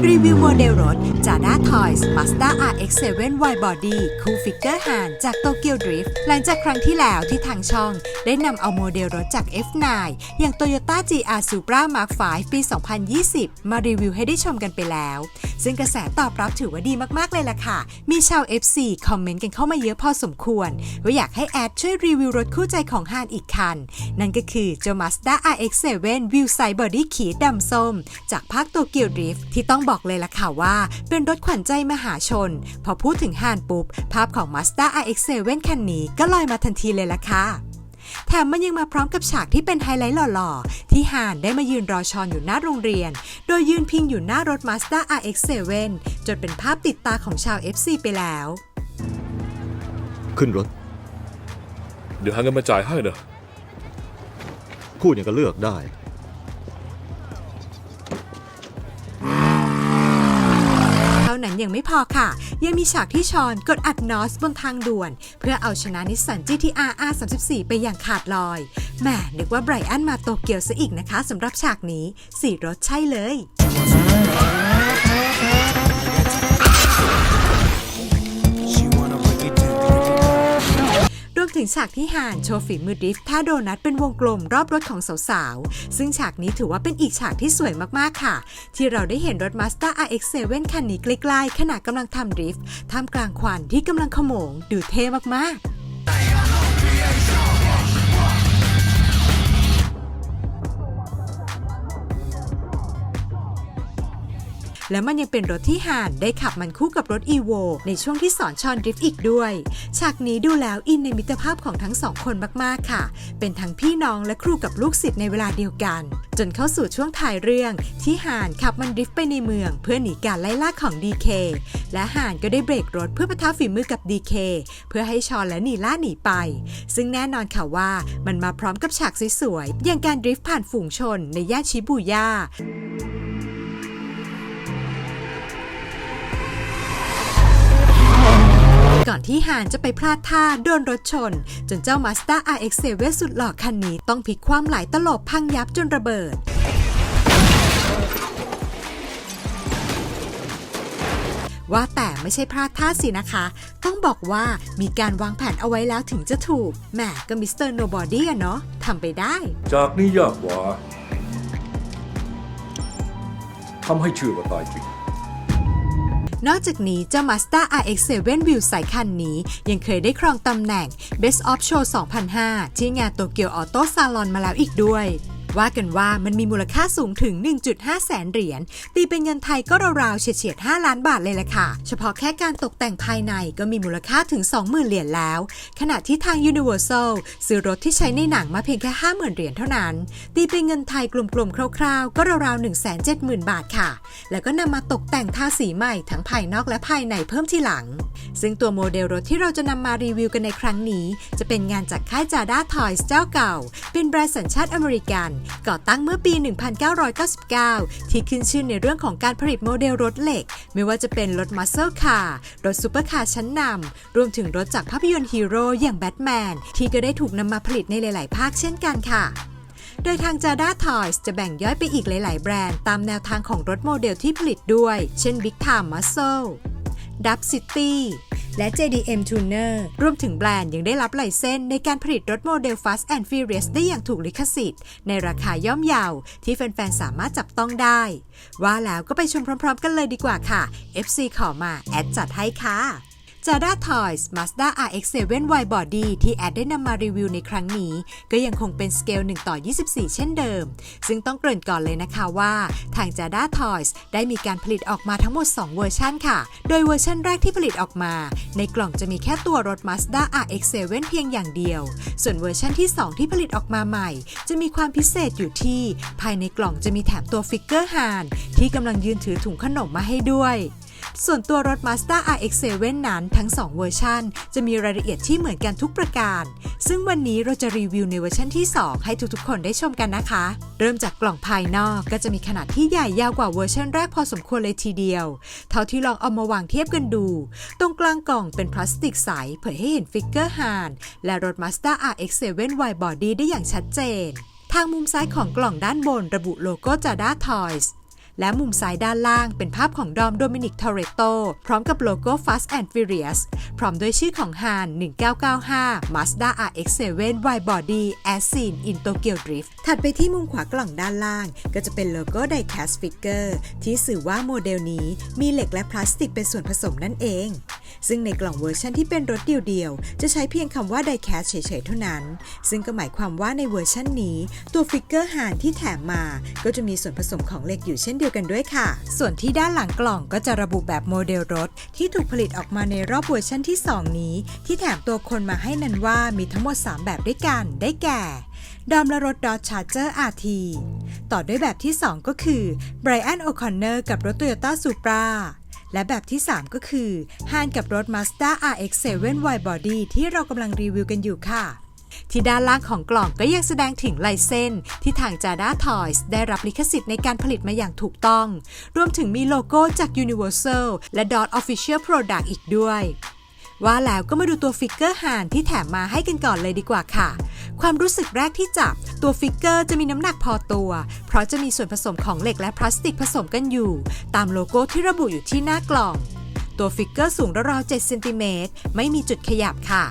รีวิวโมเดลรถ Jada Toys Mazda RX-7 Wide Body คู่ฟิกเกอร์ฮานจาก Tokyo Drift หลังจากครั้งที่แล้วที่ทางช่องได้นำเอาโมเดลรถจาก F9 อย่าง Toyota GR Supra Mark V ปี 2020 มารีวิวให้ได้ชมกันไปแล้ว ซึ่งกระแสตอบรับถือว่าดีมากๆเลยล่ะค่ะ มีชาว FC คอมเมนต์กันเข้ามาเยอะพอสมควรว่าอยากให้แอดช่วยรีวิวรถคู่ใจของฮานอีกคัน นั่นก็คือเจ้า Mazda RX-7 Wheel Side Body ขีดดำส้มจากภาค Tokyo Drift ที่ต้องบอกเลยล่ะค่ะว่าเป็นรถขวัญใจมหาชนพอพูดถึงฮานปุ๊บภาพของ Mazda RX-7 คันนี้ก็ลอยมาทันทีเลยล่ะค่ะแถมมันยังมาพร้อมกับฉากที่เป็นไฮไลท์หล่อๆที่ฮานได้มายืนรอชอนอยู่หน้าโรงเรียนโดยยืนพิงอยู่หน้ารถ Mazda RX-7 จนเป็นภาพติดตาของชาว FC ไปแล้วขึ้นรถเดี๋ยวหาเงินมาจ่ายให้นะพูดอย่างก็เลือกได้เท่านั้นยังไม่พอค่ะยังมีฉากที่ชอนกดอัดนอสบนทางด่วนเพื่อเอาชนะนิสสัน GT-R R34 ไปอย่างขาดลอยแหมนึกว่าไบรอันมาโตเกียวซะอีกนะคะสำหรับฉากนี้สีรถใช่เลยรวมถึงฉากที่ฮานโชว์ฝีมือดริฟท์ท่าโดนัทเป็นวงกลมรอบรถของสาวๆซึ่งฉากนี้ถือว่าเป็นอีกฉากที่สวยมากๆค่ะที่เราได้เห็นรถ Mazda RX-7 คันนี้ใกล้ๆขณะกำลังทำดริฟท์ท่ามกลางควันที่กำลังขโมงดูเท่มากๆและมันยังเป็นรถที่ฮานได้ขับมันคู่กับรถ Evo ในช่วงที่สอนชอนดริฟต์อีกด้วยฉากนี้ดูแล้วอินในมิตรภาพของทั้งสองคนมากๆค่ะเป็นทั้งพี่น้องและครูกับลูกศิษย์ในเวลาเดียวกันจนเข้าสู่ช่วงท้ายเรื่องที่ฮานขับมันดริฟต์ไปในเมืองเพื่อหนีการไล่ล่าของ DK และฮานก็ได้เบรกรถเพื่อปะทะฝีมือกับ DK เพื่อให้ชอนและนีล่าหนีไปซึ่งแน่นอนค่ะว่ามันมาพร้อมกับฉากสวยๆอย่างการดริฟต์ผ่านฝูงชนในย่านชิบูย่าก่อนที่ฮานจะไปพลาดท่าโดนรถชนจนเจ้า Mazda RX-7 สุดหล่อคันนี้ต้องพลิกคว่ำหลายตลบพังยับจนระเบิดว่าแต่ไม่ใช่พลาดท่าสินะคะต้องบอกว่ามีการวางแผนเอาไว้แล้วถึงจะถูกแหมก็มิสเตอร์โนบอดี้อะเนาะทำไปได้จากนี้ยากกว่าทำให้เชื่อว่าตายจริงนอกจากนี้เจ้า Mazda RX-7 Wheel Side คันนี้ยังเคยได้ครองตำแหน่ง Best of Show 2005 ที่งานโตเกียวออโต้ซาลอนมาแล้วอีกด้วยว่ากันว่ามันมีมูลค่าสูงถึง 1.5 แสนเหรียญตีเป็นเงินไทยก็ราวๆเฉียดๆ 5 ล้านบาทเลยแหละค่ะเฉพาะแค่การตกแต่งภายในก็มีมูลค่าถึง 20,000 เหรียญแล้วขณะที่ทาง Universal ซื้อรถที่ใช้ในหนังมาเพียงแค่ 50,000 เหรียญเท่านั้นตีเป็นเงินไทยกลมๆคร่าวๆก็ราวๆ 170,000 บาทค่ะแล้วก็นำมาตกแต่งทาสีใหม่ทั้งภายนอกและภายในเพิ่มทีหลังซึ่งตัวโมเดลรถที่เราจะนำมารีวิวกันในครั้งนี้จะเป็นงานจากค่าย Jada Toys เจ้าเก่าเป็นแบรนด์สัญชาติอเมริกันก่อตั้งเมื่อปี 1999 ที่ขึ้นชื่อในเรื่องของการผลิตโมเดลรถเหล็กไม่ว่าจะเป็นรถมัสเซิลคาร์รถซูเปอร์คาร์ชั้นนำรวมถึงรถจากภาพยนตร์ฮีโร่อย่างแบทแมนที่ก็ได้ถูกนำมาผลิตในหลายๆภาคเช่นกันค่ะโดยทาง Jada Toys จะแบ่งย่อยไปอีกหลายๆแบรนด์ตามแนวทางของรถโมเดลที่ผลิตด้วยเช่น Big Time Muscle Dub City และ JDM Tuner รวมถึงแบรนด์ยังได้รับไลเซนส์ในการผลิตรถโมเดล Fast and Furious ได้อย่างถูกลิขสิทธิ์ในราคาย่อมเยาที่แฟนๆสามารถจับต้องได้ว่าแล้วก็ไปชมพร้อมๆกันเลยดีกว่าค่ะ FC ขอมาแอดจัดให้ค่ะJada Toys Mazda RX-7 Wide Body ที่แอดได้นำมารีวิวในครั้งนี้ก็ยังคงเป็นสเกล 1:24 เช่นเดิมซึ่งต้องเกริ่นก่อนเลยนะคะว่าทาง Jada Toys ได้มีการผลิตออกมาทั้งหมด 2 เวอร์ชันค่ะโดยเวอร์ชันแรกที่ผลิตออกมาในกล่องจะมีแค่ตัวรถ Mazda RX-7 เพียงอย่างเดียวส่วนเวอร์ชันที่ 2 ที่ผลิตออกมาใหม่จะมีความพิเศษอยู่ที่ภายในกล่องจะมีแถมตัวฟิกเกอร์ฮานที่กำลังยืนถือถุงขนมมาให้ด้วยส่วนตัวรถ Mazda RX-7 นั้นทั้ง 2 เวอร์ชันจะมีรายละเอียดที่เหมือนกันทุกประการซึ่งวันนี้เราจะรีวิวในเวอร์ชันที่ 2 ให้ทุกๆคนได้ชมกันนะคะเริ่มจากกล่องภายนอกก็จะมีขนาดที่ใหญ่ยาวกว่าเวอร์ชันแรกพอสมควรเลยทีเดียวเท่าที่ลองเอามาวางเทียบกันดูตรงกลางกล่องเป็นพลาสติกใสเผยให้เห็นฟิกเกอร์ฮานและรถ Mazda RX-7 Wide Body ได้อย่างชัดเจนทางมุมซ้ายของกล่องด้านบนระบุโลโก้ Jada Toys และมุมซ้ายด้านล่างเป็นภาพของดอมโดมินิก ทอเรโตพร้อมกับโลโก้ Fast and Furious พร้อมด้วยชื่อของ Han 1995 Mazda RX-7 Widebody as seen in Tokyo Drift ถัดไปที่มุมขวากล่องด้านล่างก็จะเป็นโลโก้ Diecast Figure ที่สื่อว่าโมเดลนี้มีเหล็กและพลาสติกเป็นส่วนผสมนั่นเองซึ่งในกล่องเวอร์ชันที่เป็นรถเดียวๆจะใช้เพียงคำว่า Diecast เฉยๆเท่านั้นซึ่งก็หมายความว่าในเวอร์ชันนี้ตัวฟิกเกอร์ Han ที่แถมมาก็จะมีส่วนผสมของเหล็กอยู่เช่นเดียวกันด้วยค่ะส่วนที่ด้านหลังกล่องก็จะระบุแบบโมเดลรถที่ถูกผลิตออกมาในรอบเวอร์ชันที่ 2 นี้ที่แถมตัวคนมาให้นั้นว่ามีทั้งหมด 3 แบบด้วยกันได้แก่ดอมและรถ Dodge Charger RT ต่อด้วยแบบที่ 2 ก็คือ Brian O'Connor กับรถ Toyota Supra และแบบที่ 3 ก็คือ Han กับรถ Mazda RX-7 Widebody ที่เรากำลังรีวิวกันอยู่ค่ะที่ด้านล่างของกล่องก็ยังแสดงถึงลายเส้นที่ทาง Jada Toys ได้รับลิขสิทธิ์ในการผลิตมาอย่างถูกต้องรวมถึงมีโลโก้จาก Universal และ Dodge Official Product อีกด้วยว่าแล้วก็มาดูตัวฟิกเกอร์ Han ที่แถมมาให้กันก่อนเลยดีกว่าค่ะความรู้สึกแรกที่จับตัวฟิกเกอร์จะมีน้ำหนักพอตัวเพราะจะมีส่วนผสมของเหล็กและพลาสติกผสมกันอยู่ตามโลโก้ที่ระบุอยู่ที่หน้ากล่องตัวฟิกเกอร์สูงราวๆ7 เซนติเมตรไม่มีจุดขยับค่ะ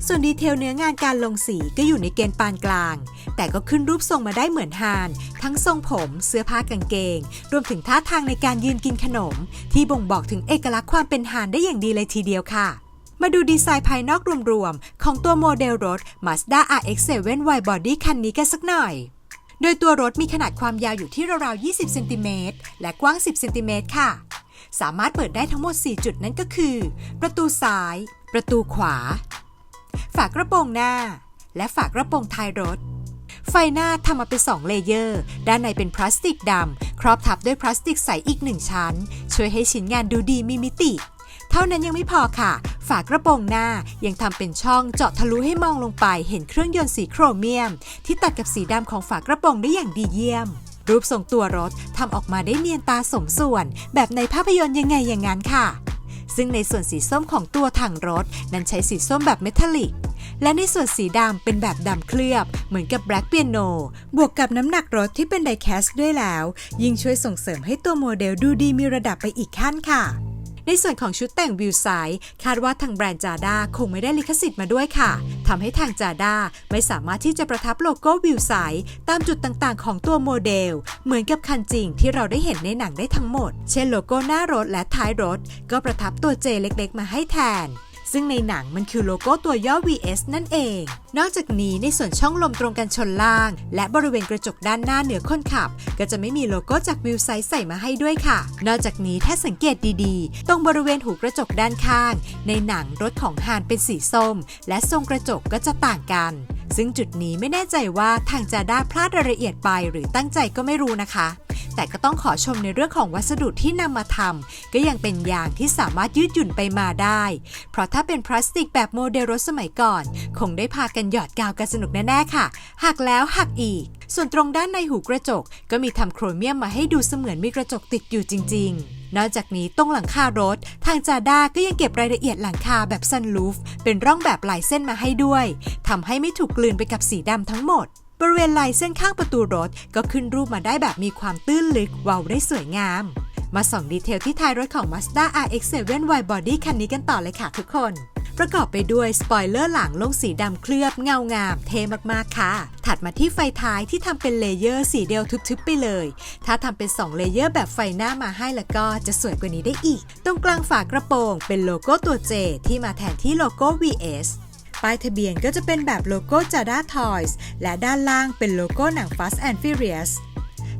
ส่วนดีเทลเนื้องานการลงสีก็อยู่ในเกณฑ์ปานกลางแต่ก็ขึ้นรูปทรงมาได้เหมือนฮานทั้งทรงผมเสื้อผ้ากางเกงรวมถึงท่าทางในการยืนกินขนมที่บ่งบอกถึงเอกลักษณ์ความเป็นฮานได้อย่างดีเลยทีเดียวค่ะมาดูดีไซน์ภายนอกรวมๆของตัวโมเดลรถ Mazda RX-7 Widebody คันนี้กันสักหน่อยโดยตัวรถมีขนาดความยาวอยู่ที่ราวๆ20 เซนติเมตรและกว้าง 10 เซนติเมตรค่ะสามารถเปิดได้ทั้งหมด4จุดนั่นก็คือประตูซ้ายประตูขวาฝากระโปรงหน้าและฝากระโปรงท้ายรถไฟหน้าทำมาเป็น2เลเยอร์ด้านในเป็นพลาสติกดำครอบทับด้วยพลาสติกใสอีก1ชั้นช่วยให้ชิ้นงานดูดีมีมิติเท่านั้นยังไม่พอค่ะฝากระโปรงหน้ายังทำเป็นช่องเจาะทะลุให้มองลงไปเห็นเครื่องยนต์สีโครเมียมที่ตัดกับสีดำของฝากระโปรงได้อย่างดีเยี่ยมรูปทรงตัวรถทำออกมาได้เนียนตาสมส่วนแบบในภาพยนตร์ยังไงอย่างนั้นค่ะซึ่งในส่วนสีส้มของตัวถังรถนั้นใช้สีส้มแบบเมทัลลิกและในส่วนสีดำเป็นแบบดำเคลือบเหมือนกับ Black Piano บวกกับน้ำหนักรถที่เป็นไดแคสด้วยแล้วยิ่งช่วยส่งเสริมให้ตัวโมเดลดูดีมีระดับไปอีกขั้นค่ะในส่วนของชุดแต่งวิวไซด์คาดว่าทางแบรนด์ Jada คงไม่ได้ลิขสิทธิ์มาด้วยค่ะทำให้ทาง Jada ไม่สามารถที่จะประทับโลโก้วิวไซด์ตามจุดต่างๆของตัวโมเดลเหมือนกับคันจริงที่เราได้เห็นในหนังได้ทั้งหมดเช่นโลโก้หน้ารถและท้ายรถก็ประทับตัว J เล็กๆมาให้แทนซึ่งในหนังมันคือโลโก้ตัวย่อ VS นั่นเองนอกจากนี้ในส่วนช่องลมตรงกันชนล่างและบริเวณกระจกด้านหน้าเหนือคนขับก็จะไม่มีโลโก้จากวิวไซด์ใส่มาให้ด้วยค่ะนอกจากนี้ถ้าสังเกตดีๆตรงบริเวณหูกระจกด้านข้างในหนังรถของฮานเป็นสีส้มและทรงกระจกก็จะต่างกันซึ่งจุดนี้ไม่แน่ใจว่าทางJadaพลาดรายละเอียดไปหรือตั้งใจก็ไม่รู้นะคะแต่ก็ต้องขอชมในเรื่องของวัสดุที่นำมาทำก็ยังเป็นยางที่สามารถยืดหยุ่นไปมาได้เพราะถ้าเป็นพลาสติกแบบโมเดลรถสมัยก่อนคงได้พากันหยอดกาวกันสนุกแน่ๆค่ะหักแล้วหักอีกส่วนตรงด้านในหูกระจกก็มีทำโครเมียมมาให้ดูเสมือนมีกระจกติดอยู่จริงๆนอกจากนี้ตรงหลังคารถทาง Jada ก็ยังเก็บรายละเอียดหลังคาแบบซันรูฟเป็นร่องแบบลายเส้นมาให้ด้วยทำให้ไม่ถูกกลืนไปกับสีดำทั้งหมดบริเวณลายเส้นข้างประตูรถก็ขึ้นรูปมาได้แบบมีความตื้นลึกเว้าได้สวยงามมาส่องดีเทลที่ท้ายรถของ Mazda RX-7 Widebody คันนี้กันต่อเลยค่ะทุกคนประกอบไปด้วยสปอยเลอร์หลังลงสีดำเคลือบเงางามเท่มากๆค่ะถัดมาที่ไฟท้ายที่ทำเป็นเลเยอร์สีเดียวทึบๆไปเลยถ้าทำเป็น2เลเยอร์แบบไฟหน้ามาให้แล้วก็จะสวยกว่านี้ได้อีกตรงกลางฝากระโปรงเป็นโลโก้ตัว J ที่มาแทนที่โลโก้ VSป้ายทะเบียนก็จะเป็นแบบโลโก้ Jada Toys และด้านล่างเป็นโลโก้หนัง Fast and Furious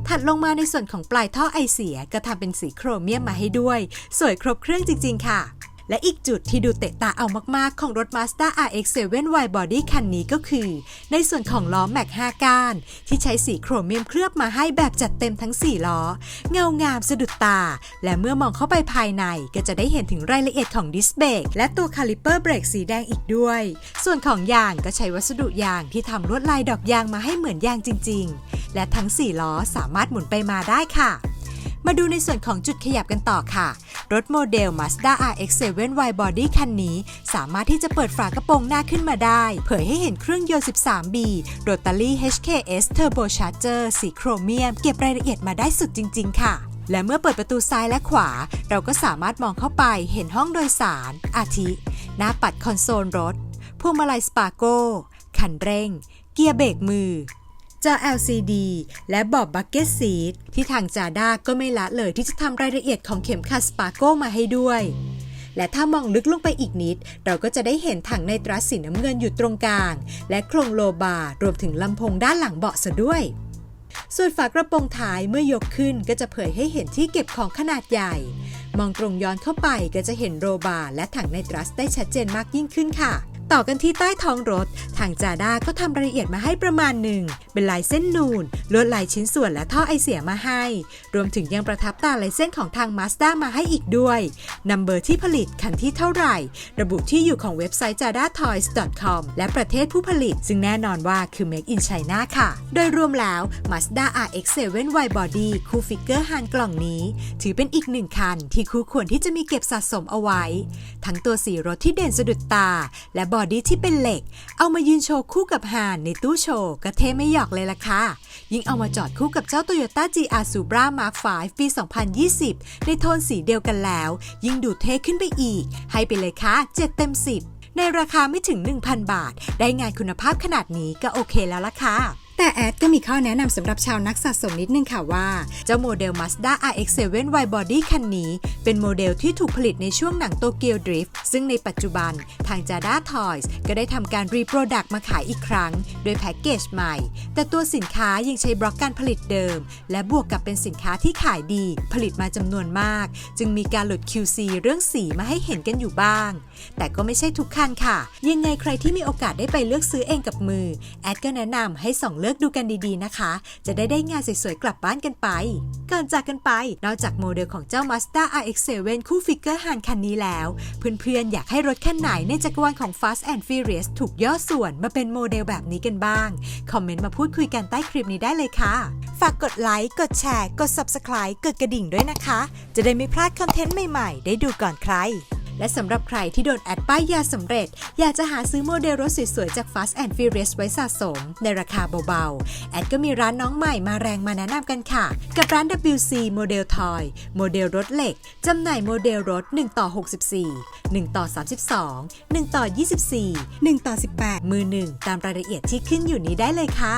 ถัดลงมาในส่วนของปลายท่อไอเสียก็ทำเป็นสีโครเมียมมาให้ด้วยสวยครบเครื่องจริงๆค่ะและอีกจุดที่ดูเตะตาเอามากๆของรถ Mazda RX-7 Widebody คันนี้ก็คือในส่วนของล้อแม็ก5ก้านที่ใช้สีโครเมียมเคลือบมาให้แบบจัดเต็มทั้ง4ล้อเงางามสะดุดตาและเมื่อมองเข้าไปภายในก็จะได้เห็นถึงรายละเอียดของดิสเบรกและตัวคาลิเปอร์เบรกสีแดงอีกด้วยส่วนของยางก็ใช้วัสดุยางที่ทำลวดลายดอกยางมาให้เหมือนยางจริงๆและทั้ง4ล้อสามารถหมุนไปมาได้ค่ะมาดูในส่วนของจุดขยับกันต่อค่ะรถโมเดล Mazda RX-7 Widebody คันนี้สามารถที่จะเปิดฝากระโปรงหน้าขึ้นมาได้เผยให้เห็นเครื่องยนต์ 13B Rotary HKS Turbocharger สีโครเมียมเก็บรายละเอียดมาได้สุดจริงๆค่ะ และเมื่อเปิดประตูซ้ายและขวาเราก็สามารถมองเข้าไปเห็นห้องโดยสารอาทิหน้าปัดคอนโซลรถพวงมาลัยสปาโก้คันเร่งเกียร์เบรกมือจอ LCD และเบาะบักเก็ตซีทที่ทางจาด้าก็ไม่ละเลยที่จะทำรายละเอียดของเข็มขัดสปาโก้มาให้ด้วยและถ้ามองลึกลงไปอีกนิดเราก็จะได้เห็นถังไนตรัสสีน้ำเงินอยู่ตรงกลางและโครงโลบาร์รวมถึงลำโพงด้านหลังเบาะซะด้วยส่วนฝากระโปรงท้ายเมื่อยกขึ้นก็จะเผยให้เห็นที่เก็บของขนาดใหญ่มองตรงย้อนเข้าไปก็จะเห็นโลบาร์และถังไนตรัสได้ชัดเจนมากยิ่งขึ้นค่ะต่อกันที่ใต้ท้องรถทางจาด้าก็ทำรายละเอียดมาให้ประมาณหนึ่งเป็นลายเส้นนูนลวดลายชิ้นส่วนและท่อไอเสียมาให้รวมถึงยังประทับตาลายเส้นของทาง Mazda มาให้อีกด้วยนัมเบอร์ที่ผลิตคันที่เท่าไหร่ระบุที่อยู่ของเว็บไซต์ jadatoys.com และประเทศผู้ผลิตซึ่งแน่นอนว่าคือ Make in China ค่ะโดยรวมแล้ว Mazda RX-7 Wide Body คู่ฟิกเกอร์ฮานกล่องนี้ถือเป็นอีกหนึ่งคันที่คู่ควรที่จะมีเก็บสะสมเอาไว้ทั้งตัวสีรถที่เด่นสะดุดตาและบอดี้ที่เป็นเหล็กเอามายืนโชว์คู่กับฮานในตู้โชว์ก็เท่ไม่หยอกเลยล่ะค่ะยิ่งเอามาจอดคู่กับเจ้า Toyota GR Supra Mark V ปี 2020 ในโทนสีเดียวกันแล้วยิ่งดูเท่ขึ้นไปอีกให้ไปเลยค่ะ7 เต็ม 10ในราคาไม่ถึง 1,000 บาทได้งานคุณภาพขนาดนี้ก็โอเคแล้วล่ะค่ะแต่แอดก็มีข้อแนะนำสำหรับชาวนักสะสมนิดนึงค่ะว่าเจ้าโมเดล Mazda RX-7 Wide Body คันนี้เป็นโมเดลที่ถูกผลิตในช่วงหนังโตเกียวดริฟต์ซึ่งในปัจจุบันทาง Jada Toys ก็ได้ทำการรีโปรดักต์มาขายอีกครั้งโดยแพ็กเกจใหม่แต่ตัวสินค้ายังใช้บล็อกการผลิตเดิมและบวกกับเป็นสินค้าที่ขายดีผลิตมาจำนวนมากจึงมีการหลุด QC เรื่องสีมาให้เห็นกันอยู่บ้างแต่ก็ไม่ใช่ทุกคันค่ะยังไงใครที่มีโอกาสได้ไปเลือกซื้อเองกับมือแอดก็แนะนำให้ส่องเลือกดูกันดีๆนะคะจะได้งานสวยๆกลับบ้านกันไปก่อนจากกันไปนอกจากโมเดลของเจ้า Mazda RX-7 คู่ฟิกเกอร์ฮานคันนี้แล้วเพื่อนๆอยากให้รถคันไหนในจักรวาลของ Fast and Furious ถูกย่อส่วนมาเป็นโมเดลแบบนี้กันบ้างคอมเมนต์มาพูดคุยกันใต้คลิปนี้ได้เลยค่ะฝากกดไลค์กดแชร์กด Subscribe กดกระดิ่งด้วยนะคะจะได้ไม่พลาดคอนเทนต์ใหม่ๆได้ดูก่อนใครและสำหรับใครที่โดนแอดป้ายยาสำเร็จอยากจะหาซื้อโมเดลรถสวยๆจาก Fast and Furious ไว้สะสมในราคาเบาๆแอดก็มีร้านน้องใหม่มาแรงมาแนะนำกันค่ะกับร้าน WC โมเดลทอยโมเดลรถเหล็กจำหน่ายโมเดลรถ1/64 1/32 1/24 1/18 มือ 1ตามรายละเอียดที่ขึ้นอยู่นี้ได้เลยค่ะ